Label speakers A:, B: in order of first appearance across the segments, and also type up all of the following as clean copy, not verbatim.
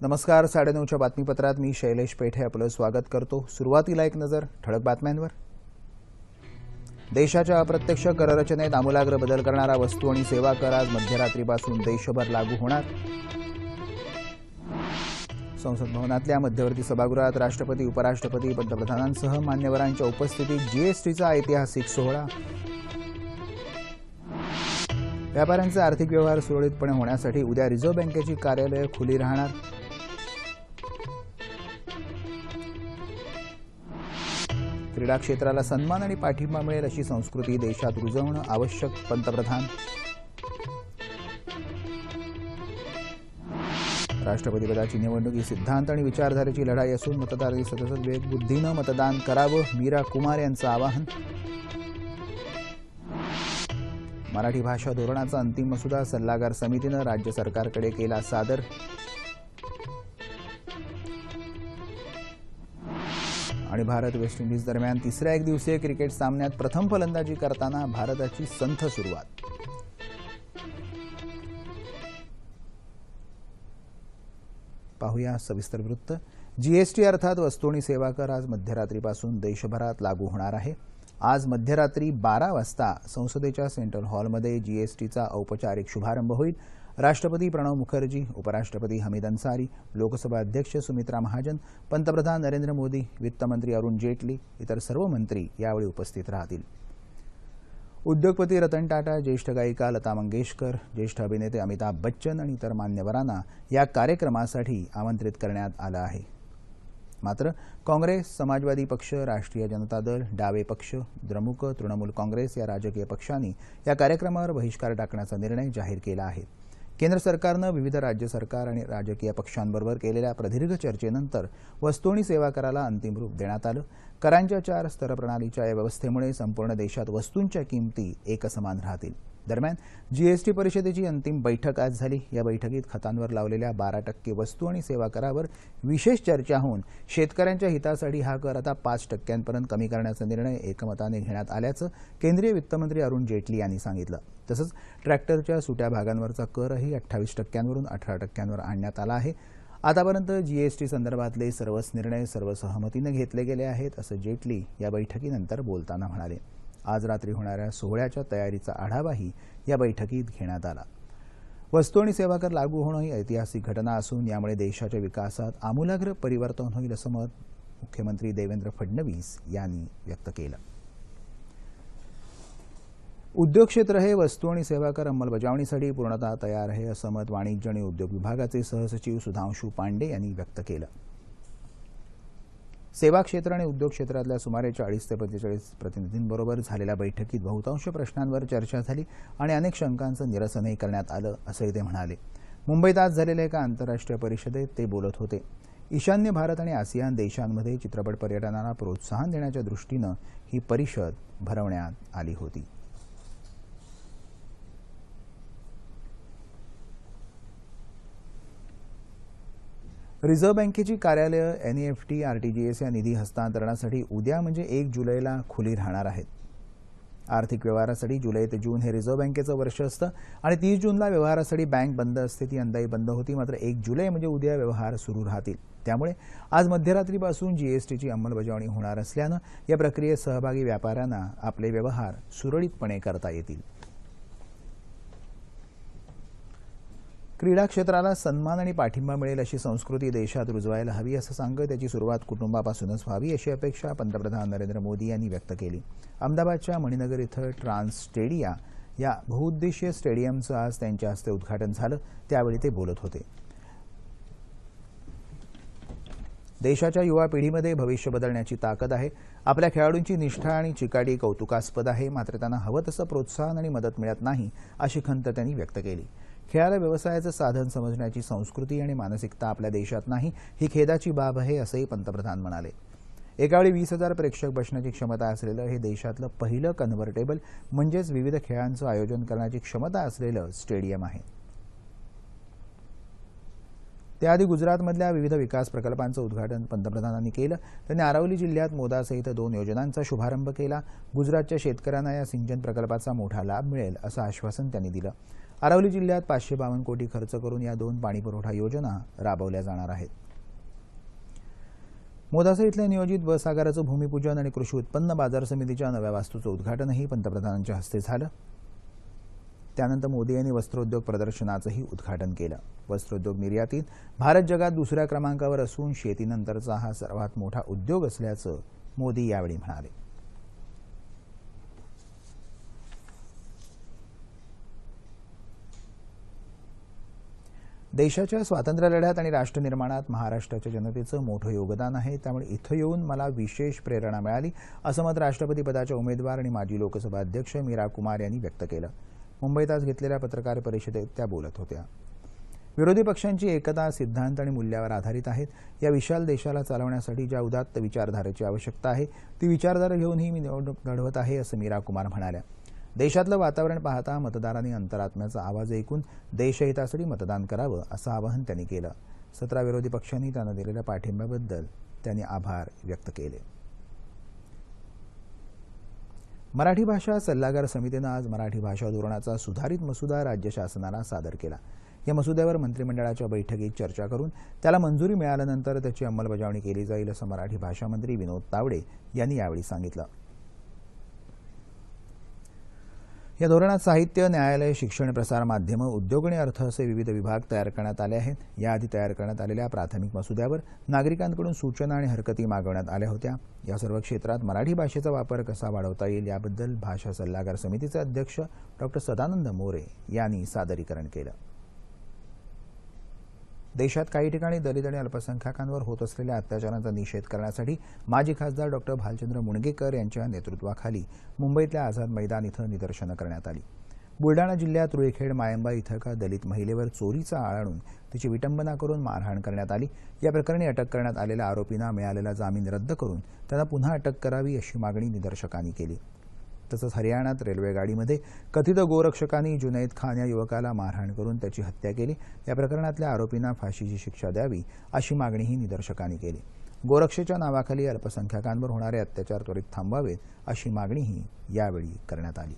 A: नमस्कार. 9:30च्या बातमीपत्रात मी शैलेश पेठे आपलं स्वागत करतो. सुरुवातीला एक नजर ठळक बातम्यांवर. देशाच्या अप्रत्यक्ष कररचनेत आमूलाग्र बदल करणारा वस्तू आणि सेवा कर आज मध्यरात्रीपासून देशभर लागू होणार. संसद भवनातल्या मध्यवर्ती सभागृहात राष्ट्रपती, उपराष्ट्रपती, पंतप्रधानांसह मान्यवरांच्या उपस्थितीत जीएसटीचा ऐतिहासिक सोहळा. व्यापाऱ्यांचे आर्थिक व्यवहार सुरळीतपणे होण्यासाठी उद्या रिझर्व्ह बँकेची कार्यालये खुली राहणार. क्रीडा क्षेत्राला सन्मान आणि पाठिंबा मिळेल अशी संस्कृती देशात रुजवणं आवश्यक, पंतप्रधान. राष्ट्रपतीपदाची निवडणूक ही सिद्धांत आणि विचारधारेची लढाई असून मतदारांनी सतत विवेकबुद्धीनं मतदान करावं, मीरा कुमार यांचं आवाहन. मराठी भाषा धोरणाचा अंतिम मसुदा सल्लागार समितीनं राज्य सरकारकडे केला सादर. आणि भारत वेस्ट इंडिज दरम्यान तिसऱ्या एकदिवसीय क्रिकेट सामन्यात प्रथम फलंदाजी करताना भारताची संथ सुरुवात. पाहूया सविस्तर वृत्त. जीएसटी अर्थात वस्तू आणि सेवा कर आज मध्यरात्रीपासून देशभरात लागू होणार आहे. आज मध्यरात्री 12 वाजता संसदेच्या सेंट्रल हॉलमध्ये जीएसटीचा औपचारिक शुभारंभ होईल. राष्ट्रपती प्रणव मुखर्जी, उपराष्ट्रपती हमीद अन्सारी, लोकसभा अध्यक्ष सुमित्रा महाजन, पंतप्रधान नरेंद्र मोदी, वित्तमंत्री अरुण जेटली, इतर सर्व मंत्री यावेळी उपस्थित राहतील. उद्योगपती रतन टाटा, ज्येष्ठ गायिका लता मंगेशकर, ज्येष्ठ अभिनेते अमिताभ बच्चन आणि इतर मान्यवरांना या कार्यक्रमासाठी आमंत्रित करण्यात आलं आहे. मात्र काँग्रेस, समाजवादी पक्ष, राष्ट्रीय जनता दल, डावे पक्ष, द्रमुक, तृणमूल काँग्रेस या राजकीय पक्षांनी या कार्यक्रमावर बहिष्कार टाकण्याचा निर्णय जाहीर केला आहे. केंद्र सरकारनं विविध राज्य सरकार आणि राजकीय पक्षांबरोबर केलेल्या प्रदीर्घ चर्चेनंतर वस्तू आणि सेवा कराला अंतिम रूप देण्यात आलं. करांच्या 4 स्तर प्रणालीच्या या व्यवस्थेमुळे संपूर्ण देशात वस्तूंच्या किमती एकसमान राहतील. दरम्यान जीएसटी परिषदेची अंतिम बैठक आज झाली. या बैठकीत खतांवर लावलेल्या 12% वस्तू आणि सेवा करावर विशेष चर्चा होऊन शेतकऱ्यांच्या हितासाठी हा कर आता 5% कमी करण्याचा निर्णय एकमताने घेण्यात आल्याचं केंद्रीय वित्तमंत्री अरुण जेटली यांनी सांगितलं. तसंच ट्रॅक्टरच्या सुट्या भागांवरचा करही 28%वरून 18%वर आणण्यात आला आहे. आतापर्यंत जीएसटी संदर्भातले सर्वच निर्णय सर्वसहमतीने घेतले गेले आहेत, असं जेटली या बैठकीनंतर बोलताना म्हणाले. आज रात्री होणाऱ्या सोहळ्याच्या तयारीचा आढावाही या बैठकीत घेण्यात आला. वस्तू आणि सेवा कर लागू होणं ही ऐतिहासिक घटना असून यामुळे देशाच्या विकासात आमूलाग्र परिवर्तन होईल असं मत मुख्यमंत्री देवेंद्र फडणवीस यांनी व्यक्त केलं. उद्योग क्षेत्र हे वस्तू आणि सेवा कर अंमलबजावणीसाठी पूर्णतः तयार आहे असं मत वाणिज्य आणि उद्योग विभागाचे सहसचिव सुधांशू पांडे यांनी व्यक्त केलं. सेवा क्षेत्र आणि उद्योग क्षेत्रातल्या सुमारे 40 ते 45 प्रतिनिधींबरोबर झालेल्या बैठकीत बहुतांश प्रश्नांवर चर्चा झाली आणि अनेक शंकांचं निरसनही करण्यात आलं असंही ते म्हणाले. मुंबईत आज झालेल्या एका आंतरराष्ट्रीय परिषदेत ते बोलत होते. ईशान्य भारत आणि आसियान देशांमध्ये चित्रपट पर्यटनाला प्रोत्साहन देण्याच्या दृष्टीनं ही परिषद भरवण्यात आली होती. रिझर्व्ह बँकेची कार्यालयं एनईएफटी, आरटीजीएस या निधी हस्तांतरणासाठी उद्या म्हणजे 1 जुलैला खुली राहणार आहेत. आर्थिक व्यवहारासाठी जुलै ते जून हे रिझर्व्ह बँकेचं वर्ष असतं आणि 30 जूनला व्यवहारासाठी बँक बंद असते, ती यंदाही बंद होती. मात्र 1 जुलै म्हणजे उद्या व्यवहार सुरू राहतील. त्यामुळे आज मध्यरात्रीपासून जीएसटीची अंमलबजावणी होणार असल्यानं या प्रक्रियेत सहभागी व्यापाऱ्यांना आपले व्यवहार सुरळीतपणे करता येतील. क्रीडा क्षेत्राला सन्मान आणि पाठिंबा मिळेल अशी संस्कृती देशात रुजवायला हवी असं सांगत त्याची सुरुवात कुटुंबापासूनच व्हावी अशी अपेक्षा पंतप्रधान नरेंद्र मोदी यांनी व्यक्त केली. अहमदाबादच्या मणिनगर इथं ट्रान्स स्टेडिया या बहुउद्देशीय स्टेडियमचं आज त्यांच्या हस्ते उद्घाटन झालं. त्यावेळी ते बोलत होते. देशाच्या युवा पिढीमध्ये भविष्य बदलण्याची ताकद आहे. आपल्या खेळाडूंची निष्ठा आणि चिकाटी कौतुकास्पद आहे. मात्र त्यांना हवं तसं प्रोत्साहन आणि मदत मिळत नाही अशी खंत त्यांनी व्यक्त केली. खेळाला व्यवसायाचं साधन समजण्याची संस्कृती आणि मानसिकता आपल्या देशात नाही, ही खेदाची बाब आहे असंही पंतप्रधान म्हणाले. एकावेळी 20,000 प्रेक्षक बसण्याची क्षमता असलेलं हे देशातलं पहिलं कन्व्हर्टेबल म्हणजेच विविध खेळांचं आयोजन करण्याची क्षमता असलेलं स्टेडियम आहे. त्याआधी गुजरातमधल्या विविध विकास प्रकल्पांचं उद्घाटन पंतप्रधानांनी केलं. त्यांनी आरावली जिल्ह्यात मोदासहित 2 योजनांचा शुभारंभ केला. गुजरातच्या शेतकऱ्यांना या सिंचन प्रकल्पाचा मोठा लाभ मिळेल असं आश्वासन त्यांनी दिलं. अरवली जिल्ह्यात 552 कोटी खर्च करून या 2 पाणीपुरवठा योजना राबवल्या जाणार आहेत. मोदासा इथल्या नियोजित बस आगाराचं भूमिपूजन आणि कृषी उत्पन्न बाजार समितीच्या नव्या वास्तूचं उद्घाटनही पंतप्रधानांच्या हस्ते झालं. त्यानंतर मोदी यांनी वस्त्रोद्योग प्रदर्शनाचंही उद्घाटन केलं. वस्त्रोद्योग निर्यातीत भारत जगात दुसऱ्या क्रमांकावर असून शेतीनंतरचा हा सर्वात मोठा उद्योग असल्याचं मोदी यावेळी म्हणाले. देशाच्या स्वातंत्र्यलढ्यात आणि राष्ट्रनिर्माणात महाराष्ट्राच्या जनतेचं मोठं योगदान आहे. त्यामुळे इथं येऊन मला विशेष प्रेरणा मिळाली, असं मत राष्ट्रपती पदाच्या उमेदवार आणि माजी लोकसभा अध्यक्ष मीरा कुमार यांनी व्यक्त केलं. मुंबईत आज घेतलेल्या पत्रकार परिषदेत त्या बोलत होत्या. विरोधी पक्षांची एकता सिद्धांत आणि मूल्यावर आधारित आहेत. या विशाल देशाला चालवण्यासाठी ज्या उदात्त विचारधारेची आवश्यकता आहे ती विचारधारा घेऊनही मी निवडणूक लढवत आहे, असं मीरा कुमार म्हणाल्या. देशातलं वातावरण पाहता मतदारांनी अंतरात्म्याचा आवाज ऐकून देशहितासाठी मतदान करावं, असं आवाहन त्यांनी केलं. 17 विरोधी पक्षांनी त्यांना दिलेल्या पाठिंब्याबद्दल त्यांनी आभार व्यक्त केले. मराठी भाषा सल्लागार समितीनं आज मराठी भाषा धोरणाचा सुधारित मसुदा राज्य शासनाला सादर केला. या मसुद्यावर मंत्रिमंडळाच्या बैठकीत चर्चा करून त्याला मंजुरी मिळाल्यानंतर त्याची अंमलबजावणी केली जाईल, असं मराठी भाषा मंत्री विनोद तावडे यांनी यावेळी सांगितलं. या धोरणात साहित्य, न्यायालय, शिक्षण, प्रसार माध्यमं, उद्योग आणि अर्थ असे विविध विभाग तयार करण्यात आले आहेत. याआधी तयार करण्यात आलेल्या प्राथमिक मसुद्यावर नागरिकांकडून सूचना आणि हरकती मागवण्यात आल्या होत्या. या सर्व क्षेत्रात मराठी भाषेचा वापर कसा वाढवता येईल याबद्दल भाषा सल्लागार समितीचे अध्यक्ष डॉ. सदानंद मोरे यांनी सादरीकरण केलं. देशात काही ठिकाणी दलित आणि अल्पसंख्याकांवर होत असलेल्या अत्याचारांचा निषेध करण्यासाठी माजी खासदार डॉ. भालचंद्र मुणगेकर यांच्या नेतृत्वाखाली मुंबईतल्या आझाद मैदान इथं निदर्शनं करण्यात आली. बुलडाणा जिल्ह्यात रुळेखेड मायंबा इथं एका दलित महिलेवर चोरीचा आळ आणून तिची विटंबना करून मारहाण करण्यात आली. या प्रकरणी अटक करण्यात आलेल्या आरोपींना मिळालेला जामीन रद्द करून त्यांना पुन्हा अटक करावी अशी मागणी निदर्शकांनी केली. तसंच हरियाणात रेल्वे गाडीमध्ये कथित गोरक्षकांनी जुनैद खान या युवकाला मारहाण करून त्याची हत्या केली. या प्रकरणातल्या आरोपींना फाशीची शिक्षा द्यावी अशी मागणीही निदर्शकांनी केली. गोरक्षेच्या नावाखाली अल्पसंख्याकांवर होणारे अत्याचार त्वरित थांबवावेत अशी मागणीही यावेळी करण्यात आली.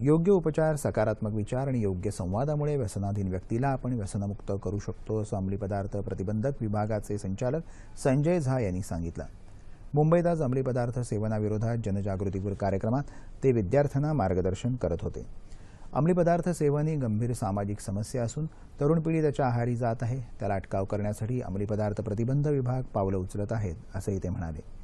A: योग्य उपचार, सकारात्मक विचार आणि योग्य संवादामुळे व्यसनाधीन व्यक्तीला आपण व्यसनमुक्त करू शकतो, असं अंमली पदार्थ प्रतिबंधक विभागाचे संचालक संजय झा यांनी सांगितलं. मुंबईत आज अंमली पदार्थ सेवनाविरोधात जनजागृतीपर कार्यक्रमात ते विद्यार्थ्यांना मार्गदर्शन करत होते. अंमली पदार्थ सेवन ही गंभीर सामाजिक समस्या असून तरुण पिढी त्याच्या आहारी जात आहे. त्याला अटकाव करण्यासाठी अंमली पदार्थ प्रतिबंध विभाग पावलं उचलत आहेत, असंही ते म्हणाले.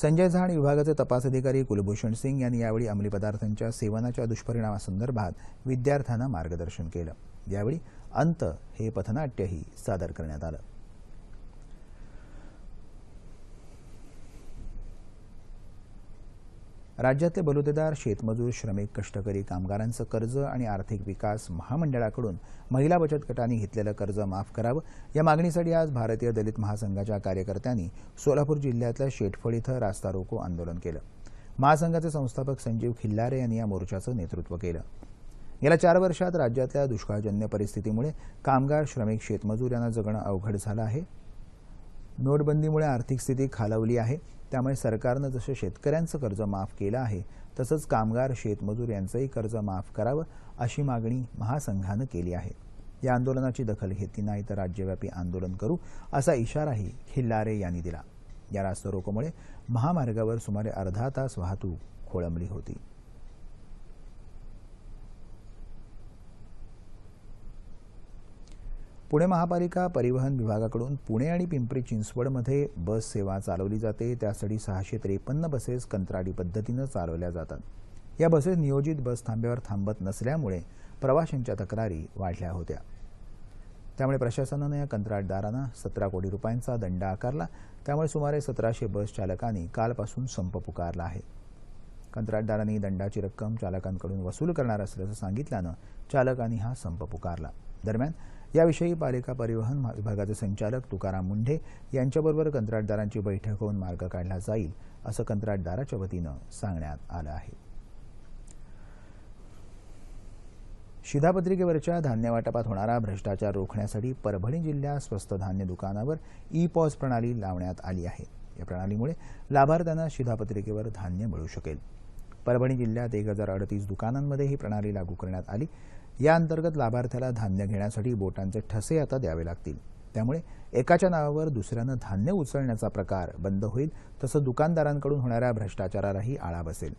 A: संजय झा आणि विभागाचे तपास अधिकारी कुलभूषण सिंग यांनी यावेळी अंमली पदार्थांच्या सेवनाच्या दुष्परिणामासंदर्भात विद्यार्थ्यांना मार्गदर्शन केलं. यावेळी अंत हे पथनाट्यही सादर करण्यात आलं. राज्यातले बलुतेदार, शेतमजूर, श्रमिक, कष्टकरी कामगारांचं कर्ज आणि आर्थिक विकास महामंडळाकडून महिला बचत गटांनी घेतलेलं कर्ज माफ करावं या मागणीसाठी आज भारतीय दलित महासंघाच्या कार्यकर्त्यांनी सोलापूर जिल्ह्यातल्या शेटफळ इथं रास्ता रोको आंदोलन केलं. महासंघाचे संस्थापक संजीव खिल्लारे यांनी या मोर्चाचं नेतृत्व केलं. गेल्या 4 वर्षात राज्यातल्या दुष्काळजन्य परिस्थितीमुळे कामगार, श्रमिक, शेतमजूर यांना जगणं अवघड झालं आहे. नोटबंदीमुळे आर्थिक स्थिती खालावली आहे. त्यामुळे सरकारनं जसं शेतकऱ्यांचं कर्ज माफ केलं आहे तसंच कामगार, शेतमजूर यांचंही कर्ज माफ करावं अशी मागणी महासंघानं केली आहे. या आंदोलनाची दखल घेतली नाही तर राज्यव्यापी आंदोलन करू असा इशाराही खिल्लारे यांनी दिला. या रास्ता रोकोमुळे महामार्गावर सुमारे अर्धा तास वाहतूक खोळंबली होती. पुणे महापालिका परिवहन विभागाकडून पुणे आणि पिंपरी चिंचवडमध्ये बस सेवा चालवली जाते. त्यासाठी 653 बसेस कंत्राटी पद्धतीनं चालवल्या जातात. या बसेस नियोजित बस थांब्यावर थांबत नसल्यामुळे प्रवाशांच्या तक्रारी वाढल्या होत्या. त्यामुळे प्रशासनानं या कंत्राटदारांना 17 कोटी रुपयांचा दंड आकारला. त्यामुळे सुमारे 1700 बस चालकांनी कालपासून संप पुकारला आहे. कंत्राटदारांनी दंडाची रक्कम चालकांकडून वसूल करणार असल्याचं सांगितल्यानं चालकांनी हा संप पुकारला. दरम्यान याविषयी पालिका परिवहन विभागाचे संचालक तुकाराम मुंढे यांच्याबरोबर कंत्राटदारांची बैठक होऊन मार्ग काढला जाईल असं कंत्राटदाराच्या वतीनं सांगण्यात आलं आहे. शिधापत्रिकेवरच्या धान्य वाटपात होणारा भ्रष्टाचार रोखण्यासाठी परभणी जिल्ह्यात स्वस्त धान्य दुकानावर ई-पॉस प्रणाली लावण्यात आली आहे। या प्रणालीमुळे लाभार्थ्यांना शिधापत्रिकेवर धान्य मिळू शकेल। परभणी जिल्ह्यात 1038 दुकानांमध्ये ही प्रणाली लागू करण्यात आली। या अंतर्गत लाभार्थ्याला धान्य घेण्यासाठी बोटांचे ठसे आता द्यावे लागतील। त्यामुळे एकाच्या नावावर दुसऱ्यानं धान्य उचलण्याचा प्रकार बंद होईल, तसंच दुकानदारांकडून होणाऱ्या भ्रष्टाचारालाही आळा बसेल।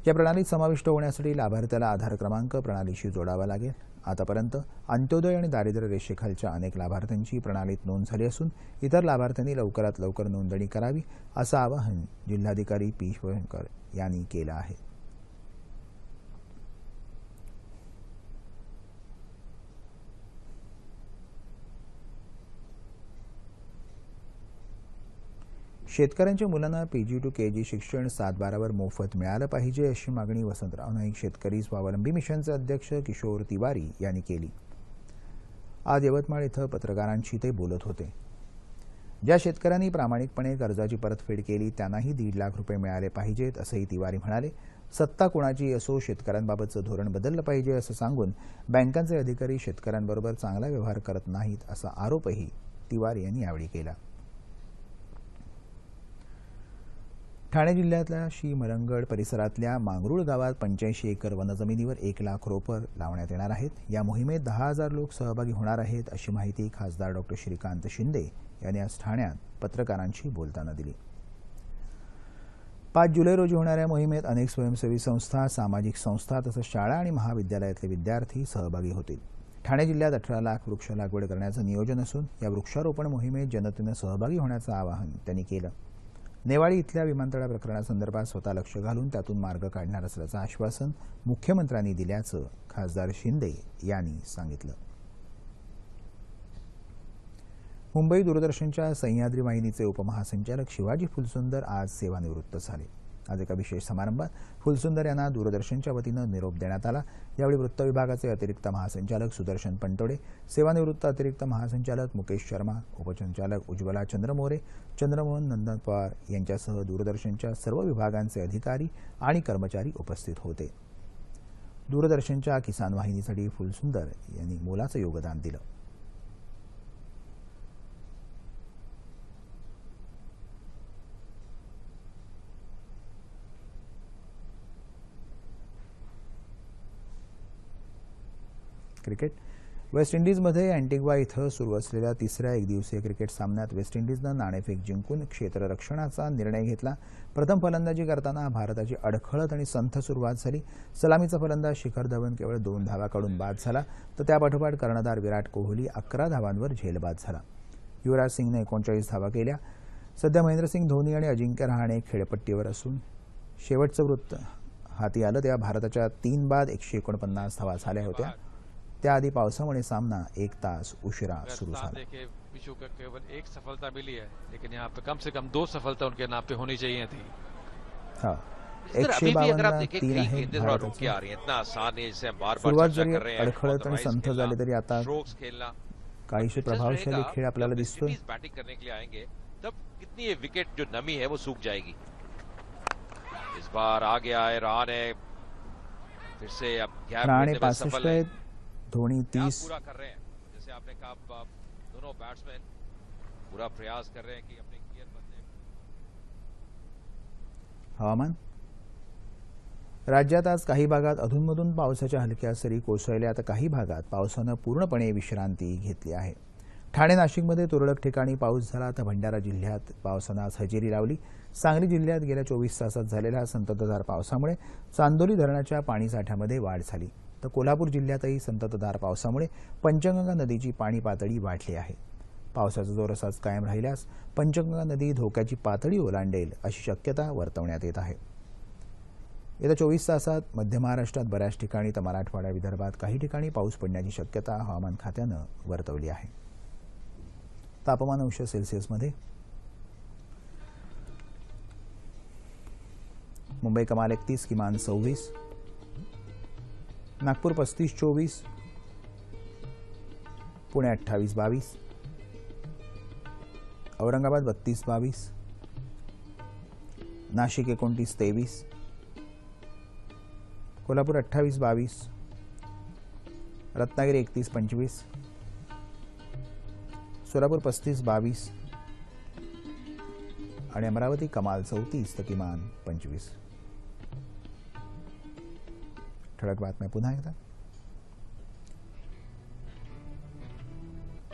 A: या प्रणालीत समाविष्ट होण्यासाठी लाभार्थ्याला आधार क्रमांक प्रणालीशी जोडावा लागेल। आतापर्यंत अंत्योदय आणि दारिद्र्य रेषेखालच्या अनेक लाभार्थ्यांची प्रणालीत नोंद झाली असून इतर लाभार्थ्यांनी लवकरात लवकर नोंदणी करावी असं आवाहन जिल्हाधिकारी पी. शिवशंकर यांनी केलं आहे। शेतकऱ्यांच्या मुलांना PG to KG शिक्षण 7-12वर मोफत मिळालं पाहिजे अशी मागणी वसंतराव नाईक शेतकरी स्वावलंबी मिशनचे अध्यक्ष किशोर तिवारी यांनी केली। आज यवतमाळ इथं पत्रकारांशी ते बोलत होते। ज्या शेतकऱ्यांनी प्रामाणिकपणे कर्जाची परतफेड केली त्यांनाही 1.5 लाख रुपये मिळाले पाहिजेत असंही तिवारी म्हणाले। सत्ता कोणाची असो, शेतकऱ्यांबाबतचं धोरण बदललं पाहिजे असं सांगून बँकांचे अधिकारी शेतकऱ्यांबरोबर चांगला व्यवहार करत नाहीत असा आरोपही तिवारी यांनी यावेळी केला। ठाणे जिल्ह्यातल्या श्रीमरंगड परिसरातल्या मांगरूळ गावात 85 एकर वनजमिनीवर 1 लाख रोपं लावण्यात येणार आहेत। या मोहिमेत 10,000 लोक सहभागी होणार आहेत अशी माहिती खासदार डॉ. श्रीकांत शिंदे यांनी आज ठाण्यात पत्रकारांशी बोलताना दिली। 5 जुलै रोजी होणाऱ्या मोहिमेत अनेक स्वयंसेवी संस्था, सामाजिक संस्था तसंच शाळा आणि महाविद्यालयातले विद्यार्थी सहभागी होतील। ठाणे जिल्ह्यात 18 लाख वृक्ष लागवड करण्याचं नियोजन असून या वृक्षारोपण मोहिमेत जनतेनं सहभागी होण्याचं आवाहन त्यांनी केलं। नेवाळी इथल्या विमानतळ प्रकरणासंदर्भात स्वतः लक्ष घालून त्यातून मार्ग काढणार असल्याचं आश्वासन मुख्यमंत्र्यांनी दिल्याचं खासदार शिंदे यांनी सांगितलं। मुंबई दूरदर्शनच्या सह्याद्री वाहिनीचे उपमहासंचालक शिवाजी फुलसुंदर आज सेवानिवृत्त झाले। आज एका विशेष समारंभात फुलसुंदर यांना दूरदर्शनच्या वतीनं निरोप देण्यात आला। यावेळी वृत्त विभागाचे अतिरिक्त महासंचालक सुदर्शन पंटोडे, सेवानिवृत्त अतिरिक्त महासंचालक मुकेश शर्मा, उपसंचालक उज्ज्वला चंद्रमोरे, चंद्रमोहन नंदन पवार यांच्यासह दूरदर्शनच्या सर्व विभागांचे अधिकारी आणि कर्मचारी उपस्थित होते। दूरदर्शनच्या किसान वाहिनीसाठी फुलसुंदर यांनी मोलाचं योगदान दिलं। क्रिकेट वेस्ट इंडिजमध्ये अँटिग्वा इथं सुरू असलेल्या तिसऱ्या एकदिवसीय क्रिकेट सामन्यात वेस्ट इंडिजनं नाणेफेक जिंकून क्षेत्ररक्षणाचा निर्णय घेतला। प्रथम फलंदाजी करताना भारताची अडखळत आणि संथ सुरुवात झाली। सलामीचा फलंदाज शिखर धवन केवळ 2 धावा काढून बाद झाला, तर त्यापाठोपाठ कर्णधार विराट कोहली 11 धावांवर झेलबाद झाला। युवराज सिंगने 39 धावा केल्या। सध्या महेंद्रसिंग धोनी आणि अजिंक्य रहाणे खेळपट्टीवर असून शेवटचं वृत्त हाती आलं तेव्हा भारताच्या 3 बाद 149 धावा झाल्या होत्या। त्याआधी पावसामुळे सामना 1 तास उशिरा सुरू झाला।
B: विशु को केवल 1 सफलता मिली है, लेकिन यहाँ पे कम से कम 2 सफलता उनके नाम पे होनी चाहिए थी।
A: हाँ, 152 आहे भारताची। सुरुवात जरी अडखळत आणि संथ झाली तरी आता काहीशी प्रभावशाली खेळ आपल्याला दिसतोय।
B: बैटिंग करने के लिए आएंगे तब कितनी ये विकेट जो नमी है वो सूख जाएगी। इस बार आ गया है रहाणे, फिर से अब
A: रहाणे 65 है, धोनी 30।
B: पूरा कर रहे हैं, जैसे आपने कहा दोनों बैट्समैन पूरा प्रयास कर रहे हैं कि अपने गियर बदले।
A: हवामान राज्यात आज काही भागात अधूनमधून पावसाच्या हलक्या सरी कोसळल्या, तर काही भागात पावसानं पूर्णपणे विश्रांती घेतली आहे। ठाणे नाशिकमध्ये तुरळक ठिकाणी पाऊस झाला, तर भंडारा जिल्ह्यात पावसानं आज हजेरी लावली। सांगली जिल्ह्यात गेल्या 24 तासात झालेल्या संततधार पावसामुळे चांदोली धरणाच्या पाणीसाठ्यामध्ये वाढ झाली, तर कोल्हापूर जिल्ह्यातही संततधार पावसामुळे पंचगंगा नदीची पाणी पातळी वाढली आहे। पावसाचा जोर असाच कायम राहिल्यास पंचगंगा नदी धोक्याची पातळी ओलांडेल अशी शक्यता वर्तवण्यात येत आहे। येत्या 24 तासात मध्य महाराष्ट्रात बऱ्याच ठिकाणी तर मराठवाडा विदर्भात काही ठिकाणी पाऊस पडण्याची शक्यता हवामान खात्यानं वर्तवली आहे। तापमान अंश सेल्सिअसमध्ये मुंबई कमाल 31, किमान 26, नागपूर 35-24, पुणे 28-22, औरंगाबाद 32-22, नाशिक 29-23, कोल्हापूर 28-22, रत्नागिरी 31-25, सोलापूर 35-22 आणि अमरावती कमाल 34 तर किमान 25. ठळक बातम्या पुन्हा एकदा.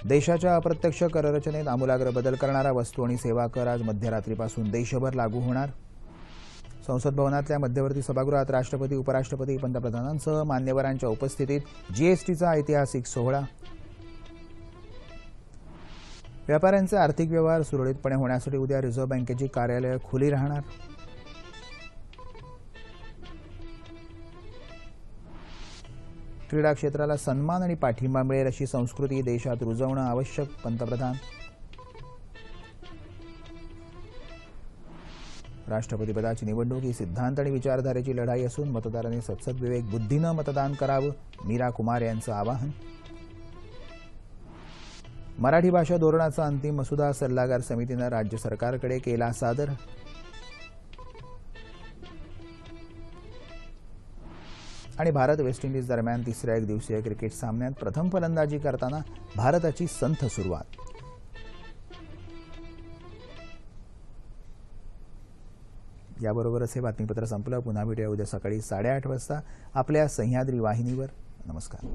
A: देशाच्या अप्रत्यक्ष कररचनेत आमूलाग्र बदल करणारा वस्तू आणि सेवा कर आज मध्यरात्रीपासून देशभर लागू होणार. संसद भवनातल्या मध्यवर्ती सभागृहात राष्ट्रपती, उपराष्ट्रपती, पंतप्रधानांसह मान्यवरांच्या उपस्थितीत जीएसटीचा ऐतिहासिक सोहळा. व्यापाऱ्यांचे आर्थिक व्यवहार सुरळीतपणे होण्यासाठी उद्या रिझर्व्ह बँकेची कार्यालयं खुली राहणार. क्रीडा क्षेत्राला सन्मान आणि पाठिंबा मिळेल अशी संस्कृती देशात रुजवणं आवश्यक, पंतप्रधान. राष्ट्रपतीपदाची निवडणूक ही सिद्धांत आणि विचारधारेची लढाई असून मतदारांनी सत्सद्विवेक बुद्धीनं मतदान करावं, मीरा कुमार यांचं आवाहन. मराठी भाषा धोरणाचा अंतिम मसुदा सल्लागार समितीनं राज्य सरकारकडे केला सादर. आणि भारत वेस्ट इंडिज दरम्यान तिसऱ्या एकदिवसीय क्रिकेट सामन्यात प्रथम फलंदाजी करताना भारताची संथ सुरुवात. याबरोबरच हे बातमीपत्र संपलं. पुन्हा भेटूया उद्या सकाळी 8:30 वाजता आपल्या सह्याद्री वाहिनीवर. नमस्कार.